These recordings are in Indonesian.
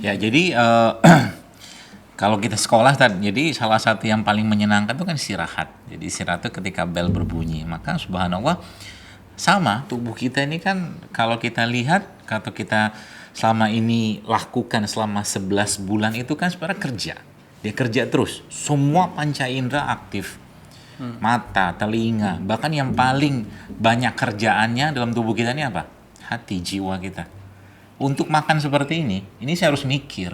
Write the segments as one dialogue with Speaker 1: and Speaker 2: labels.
Speaker 1: Ya, jadi kalau kita sekolah tadi, jadi salah satu yang paling menyenangkan itu kan istirahat. Jadi istirahat itu ketika bel berbunyi. Maka subhanallah sama tubuh kita ini kan kalau kita lihat, atau kita selama ini lakukan selama 11 bulan itu kan sebenarnya kerja. Dia kerja terus. Semua panca indera aktif. Mata, telinga, bahkan yang paling banyak kerjaannya dalam tubuh kita ini apa? Hati, jiwa kita. Untuk makan seperti ini saya harus mikir.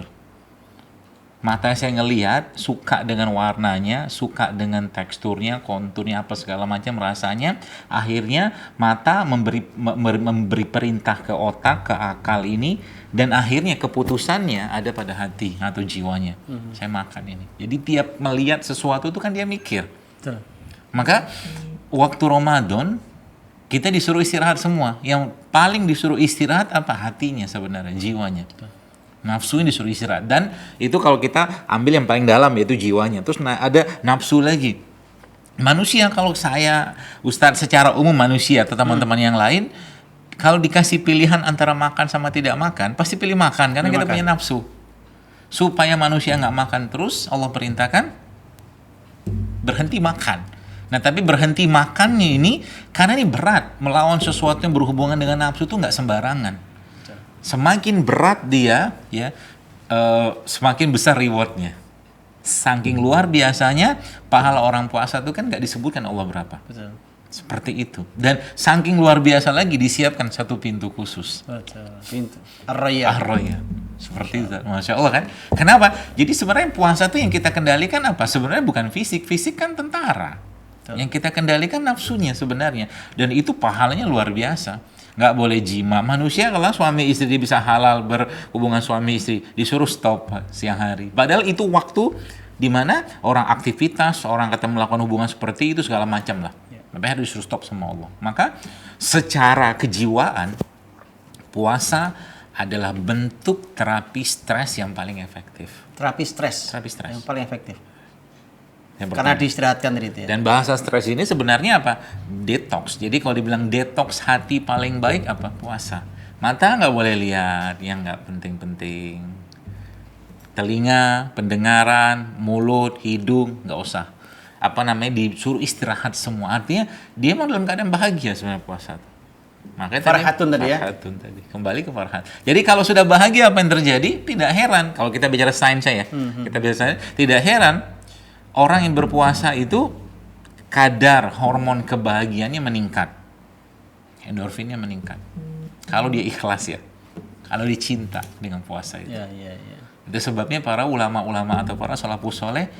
Speaker 1: Mata saya ngelihat, suka dengan warnanya, suka dengan teksturnya, konturnya, apa segala macam rasanya. Akhirnya mata memberi perintah ke otak, ke akal ini, dan akhirnya keputusannya ada pada hati atau jiwanya. Saya makan ini. Jadi tiap melihat sesuatu itu kan dia mikir.
Speaker 2: Betul.
Speaker 1: Maka waktu Ramadan kita disuruh istirahat semua. Yang paling disuruh istirahat apa? Hatinya sebenarnya, jiwanya. Nafsunya disuruh istirahat. Dan itu kalau kita ambil yang paling dalam yaitu jiwanya. Terus ada nafsu lagi. Manusia, kalau saya, Ustadz, secara umum manusia atau teman-teman yang lain, kalau dikasih pilihan antara makan sama tidak makan, pasti pilih makan karena kita punya nafsu. Supaya manusia nggak makan terus, Allah perintahkan berhenti makan. Nah, tapi berhenti makannya ini karena ini berat, melawan sesuatu yang berhubungan dengan nafsu itu nggak sembarangan. Semakin berat dia, ya, semakin besar rewardnya. Saking luar biasanya pahala orang puasa itu kan nggak disebutkan Allah berapa.
Speaker 2: Betul.
Speaker 1: Seperti itu. Dan saking luar biasa lagi disiapkan satu pintu khusus.
Speaker 2: Betul. Pintu. Ar-Rayyan.
Speaker 1: Ar-Rayyan. Seperti itu. Masya Allah kan. Kenapa? Jadi sebenarnya puasa itu yang kita kendalikan apa? Sebenarnya bukan fisik. Fisik kan tentara. Betul. Yang kita kendalikan nafsunya sebenarnya. Dan itu pahalanya luar biasa. Nggak boleh jima. Manusia kalau suami istri dia bisa halal berhubungan suami istri, disuruh stop siang hari. Padahal itu waktu di mana orang aktivitas, orang kata melakukan hubungan seperti itu segala macam lah. Tapi harus disuruh stop sama Allah. Maka secara kejiwaan puasa adalah bentuk terapi stres yang paling efektif.
Speaker 2: Terapi stres.
Speaker 1: Terapi stres.
Speaker 2: Yang paling efektif.
Speaker 1: Yang
Speaker 2: Karena diistirahatkan tadi itu ya.
Speaker 1: Dan bahasa stres ini sebenarnya apa? Detox. Jadi kalau dibilang detox hati paling baik apa? Puasa. Mata nggak boleh lihat yang nggak penting-penting. Telinga, pendengaran, mulut, hidung nggak usah. Apa namanya, disuruh istirahat semua. Artinya dia emang dalam keadaan bahagia sebenarnya puasa. Makanya
Speaker 2: Farhatun tadi ya.
Speaker 1: Farhatun tadi. Kembali ke farhat. Jadi kalau sudah bahagia apa yang terjadi? Tidak heran kalau kita bicara sains ya. Kita bicara sains, tidak heran orang yang berpuasa itu kadar hormon kebahagiaannya meningkat. Endorfinnya meningkat. Kalau dia ikhlas ya. Kalau dia cinta dengan puasa itu.
Speaker 2: Ya.
Speaker 1: Itu sebabnya para ulama-ulama atau para salafus soleh,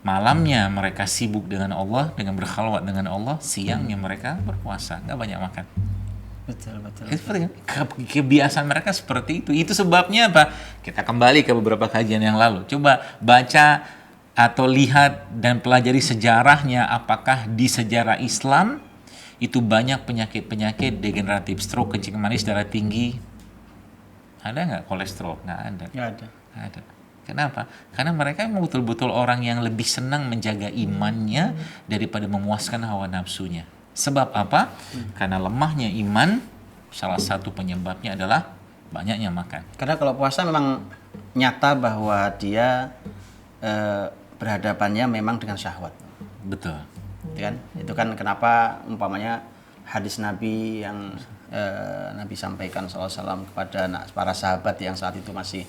Speaker 1: malamnya mereka sibuk dengan Allah, dengan berkhalwat dengan Allah, siangnya mereka berpuasa, nggak banyak makan.
Speaker 2: Betul.
Speaker 1: Kebiasaan mereka seperti itu. Itu sebabnya apa? Kita kembali ke beberapa kajian yang lalu. Coba baca atau lihat dan pelajari sejarahnya, apakah di sejarah Islam itu banyak penyakit-penyakit degeneratif, stroke, kencing manis, darah tinggi. Ada nggak kolesterol? Nggak ada.
Speaker 2: Nggak ada.
Speaker 1: Kenapa? Karena mereka memang betul-betul orang yang lebih senang menjaga imannya daripada memuaskan hawa nafsunya. Sebab apa? Karena lemahnya iman, salah satu penyebabnya adalah banyaknya makan.
Speaker 2: Karena kalau puasa memang nyata bahwa dia berhadapannya memang dengan syahwat.
Speaker 1: Betul.
Speaker 2: Itu kan kenapa umpamanya hadis Nabi yang Nabi sampaikan SAW kepada para sahabat yang saat itu masih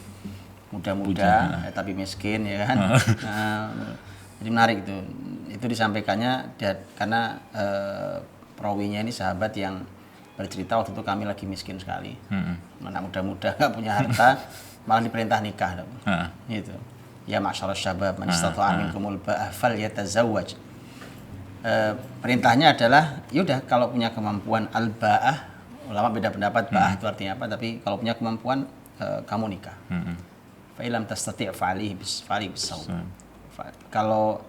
Speaker 2: muda-muda tapi miskin ya kan. Jadi menarik itu disampaikannya karena perawinya ini sahabat yang bercerita waktu itu kami lagi miskin sekali. Anak muda-muda nggak punya harta malah diperintah nikah. Gitu. Ya ma'syarasy syabab man istata'a minkumul ba'ah falyatazawwaj. Perintahnya adalah yaudah kalau punya kemampuan al-ba'ah, ulama beda pendapat ba'ah itu artinya apa, tapi kalau punya kemampuan kamu nikah. Fa illam tastati' fa'alihi bis-shaum. Kalau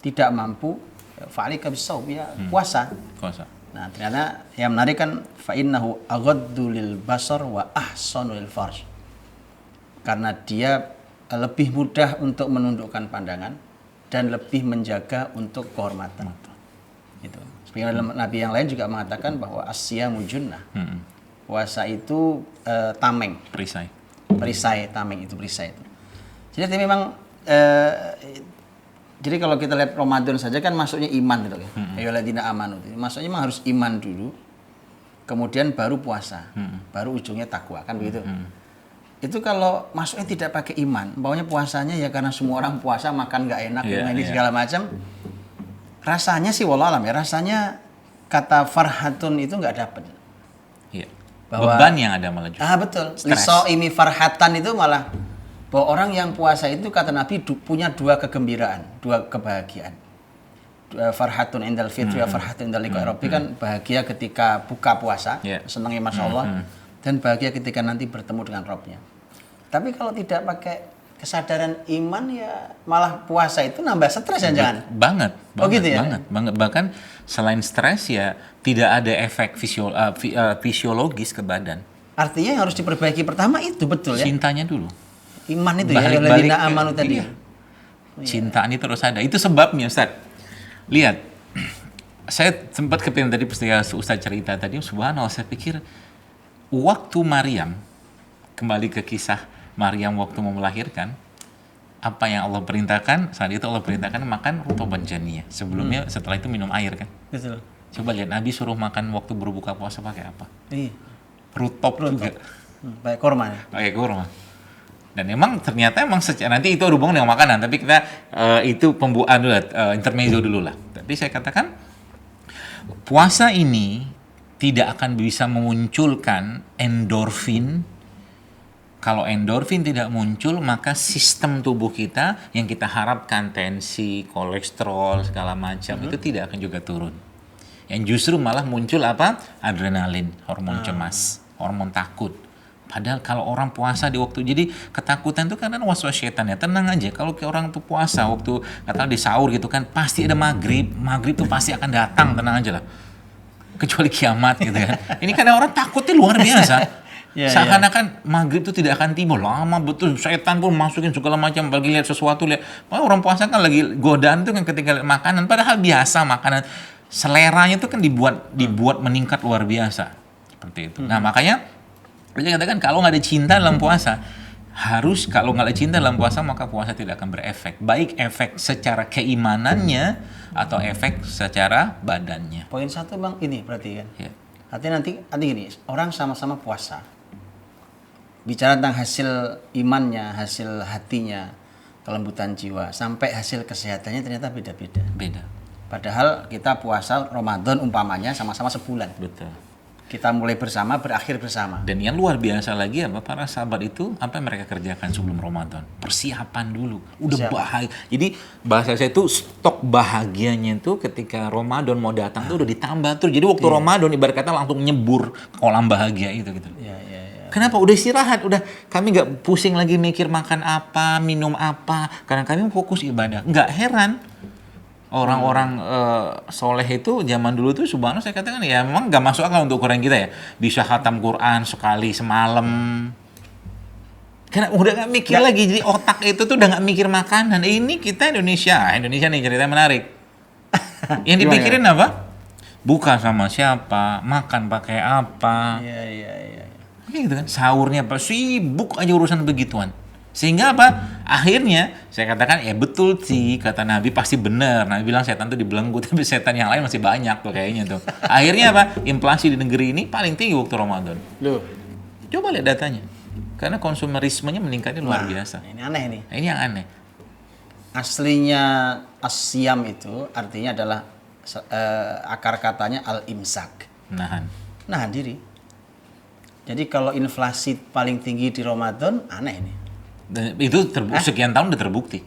Speaker 2: tidak mampu fa'alika bis-shaum, ya puasa. Nah, ternyata yang menarik kan fa innahu aghaddu lil basar wa ahsanu lil farj. Karena dia lebih mudah untuk menundukkan pandangan dan lebih menjaga untuk kehormatan. Itu. Sebagaimana Nabi yang lain juga mengatakan bahwa as-siyamu junnah. Puasa itu tameng,
Speaker 1: perisai.
Speaker 2: perisai tameng itu perisai itu. Jadi memang jadi kalau kita lihat Ramadan saja kan masuknya iman gitu kan. Ayyuhalladzina amanu. Maksudnya memang harus iman dulu. Kemudian baru puasa. Baru ujungnya takwa kan begitu. Itu kalau masuknya tidak pakai iman, baunya puasanya ya karena semua orang puasa makan nggak enak ini segala macam. Rasanya sih wallahualam ya, rasanya kata farhatun itu nggak dapat.
Speaker 1: Iya. Beban yang ada malah justru.
Speaker 2: Betul. Lisoimi farhatan itu malah bahwa orang yang puasa itu kata Nabi punya dua kegembiraan, dua kebahagiaan. Farhatun indal fitri wa farhatun indal liqa'i rabbi kan bahagia ketika buka puasa, senangnya Masya Allah, dan bahagia ketika nanti bertemu dengan Rabbnya. Tapi kalau tidak pakai kesadaran iman ya malah puasa itu nambah stres ya jangan?
Speaker 1: Banget.
Speaker 2: Gitu ya?
Speaker 1: Banget. Bahkan selain stres ya tidak ada efek fisiologis ke badan.
Speaker 2: Artinya yang harus diperbaiki pertama itu betul ya?
Speaker 1: Cintanya dulu.
Speaker 2: Iman itu ya, alladzina amanu tadi.
Speaker 1: Cinta ini terus ada. Itu sebabnya Ustaz. Lihat, saya sempat kepikiran tadi ketika Ustaz cerita tadi, subhanallah saya pikir waktu Maryam, kembali ke kisah Maryam waktu mau melahirkan, apa yang Allah perintahkan, saat itu Allah perintahkan makan rutoban janiyah. Sebelumnya setelah itu minum air kan.
Speaker 2: Betul.
Speaker 1: Coba lihat Nabi suruh makan waktu berbuka puasa pakai apa?
Speaker 2: Iya.
Speaker 1: Rutop juga.
Speaker 2: Pakai kurma ya?
Speaker 1: Pakai kurma. Dan emang ternyata nanti itu ada hubungan dengan makanan, tapi kita itu pembukaan dulu, intermezzo dulu lah. Tapi saya katakan puasa ini tidak akan bisa memunculkan endorfin. Kalau endorfin tidak muncul, maka sistem tubuh kita yang kita harapkan tensi, kolesterol segala macam itu tidak akan juga turun. Yang justru malah muncul apa? Adrenalin, hormon cemas, hormon takut. Padahal kalau orang puasa di waktu, jadi ketakutan itu kan waswas setan ya. Tenang aja, kalau orang tuh puasa waktu katakan di sahur gitu kan pasti ada maghrib tuh pasti akan datang, tenang aja lah. Kecuali kiamat gitu kan. Ini karena orang takutnya luar biasa. Seakan-akan maghrib itu tidak akan timbul, lama betul, setan pun masukin segala macam, bagi lihat sesuatu, orang puasa kan lagi godaan tuh kan ketika lihat makanan, padahal biasa makanan, seleranya itu kan dibuat meningkat luar biasa, seperti itu. Nah makanya saya katakan kalau nggak ada cinta dalam puasa, kalau nggak ada cinta dalam puasa maka puasa tidak akan berefek, baik efek secara keimanannya atau efek secara badannya.
Speaker 2: Poin satu bang ini berarti kan, artinya nanti gini, orang sama-sama puasa, bicara tentang hasil imannya, hasil hatinya, kelembutan jiwa, sampai hasil kesehatannya ternyata beda-beda.
Speaker 1: Beda.
Speaker 2: Padahal kita puasa Ramadan umpamanya sama-sama sebulan.
Speaker 1: Betul.
Speaker 2: Kita mulai bersama, berakhir bersama.
Speaker 1: Dan yang luar biasa lagi apa, para sahabat itu apa yang mereka kerjakan sebelum Ramadan? Persiapan dulu. Udah bahagia. Jadi bahasa saya itu stok bahagianya itu ketika Ramadan mau datang tuh udah ditambah tuh. Jadi waktu Ramadan ibarat kata langsung nyebur kolam bahagia itu gitu. Kenapa? Udah istirahat, udah kami nggak pusing lagi mikir makan apa, minum apa, karena kami fokus ibadah. Nggak heran orang-orang soleh itu zaman dulu tuh subhanallah saya katakan ya memang nggak masuk akal untuk ukuran kita ya, bisa khatam Quran sekali semalam. Karena udah nggak mikir lagi, jadi otak itu tuh udah nggak mikir makanan. Ini kita Indonesia nih cerita menarik. Yang dipikirin apa? Buka sama siapa, makan pakai apa.
Speaker 2: Iya.
Speaker 1: Gitu kan, sahurnya apa, sibuk aja urusan begituan. Sehingga apa? Akhirnya saya katakan ya betul sih kata Nabi, pasti benar. Nabi bilang setan tuh dibelenggu, tapi setan yang lain masih banyak tuh kayaknya tuh. Akhirnya apa? Inflasi di negeri ini paling tinggi waktu Ramadan.
Speaker 2: Loh,
Speaker 1: coba lihat datanya. Karena konsumerismenya meningkatnya luar biasa.
Speaker 2: Ini aneh nih.
Speaker 1: Ini yang aneh.
Speaker 2: Aslinya asyam itu artinya adalah akar katanya al-imsak. Nahan diri. Jadi kalau inflasi paling tinggi di Ramadan, aneh nih.
Speaker 1: Dan itu sekian tahun udah terbukti.